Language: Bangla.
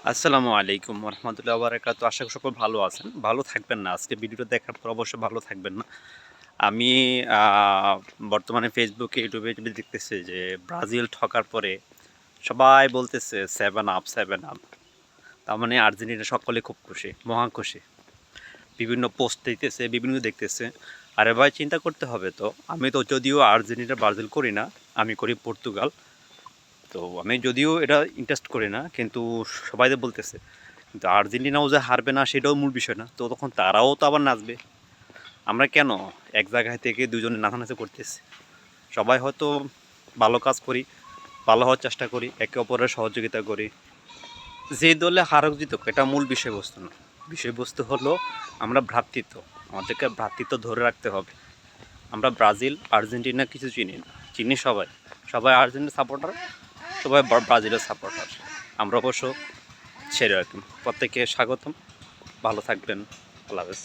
আসসালামু আলাইকুম রহমতুল্লাহ বারাকাতু। আশা করি সকল ভালো আছেন, ভালো থাকবেন না। আজকে ভিডিওটা দেখার পর অবশ্যই ভালো থাকবেন না। আমি বর্তমানে ফেসবুকে ইউটিউবে দেখতেছি যে ব্রাজিল ঠকার পরে সবাই বলতেছে সেভেন আপ সেভেন আপ। তার মানে আর্জেন্টিনা সকলে খুব খুশি, মহা খুশি। বিভিন্ন পোস্ট দিতেছে, বিভিন্ন দেখতেছে। আরে ভাই, চিন্তা করতে হবে তো। আমি তো যদিও আর্জেন্টিনা ব্রাজিল করি না, আমি করি পর্তুগাল। তো আমি যদিও এটা ইন্টারেস্ট করি না, কিন্তু সবাই তো বলতেছে। কিন্তু আর্জেন্টিনাও যে হারবে না সেটাও মূল বিষয় না, তো তখন তারাও তো আবার নাচবে। আমরা কেন এক জায়গায় থেকে দুজনে নাচানাচি করতেছি? সবাই হয়তো ভালো কাজ করি, ভালো হওয়ার চেষ্টা করি, একে অপরের সহযোগিতা করি। যে দলে হারক জিতুক এটা মূল বিষয়বস্তু না। বিষয়বস্তু হলো আমরা ভ্রাতৃত্ব, আমাদেরকে ভ্রাতৃত্ব ধরে রাখতে হবে। আমরা ব্রাজিল আর্জেন্টিনা কিছু চিনি না, চিনি সবাই। সবাই আর্জেন্টিনা সাপোর্টার, সবাই ব্রাজিলের সাপোর্টার। আমরা অবশ্য সেরকম। প্রত্যেকে স্বাগতম, ভালো থাকবেন, আল্লাহ হাফেজ।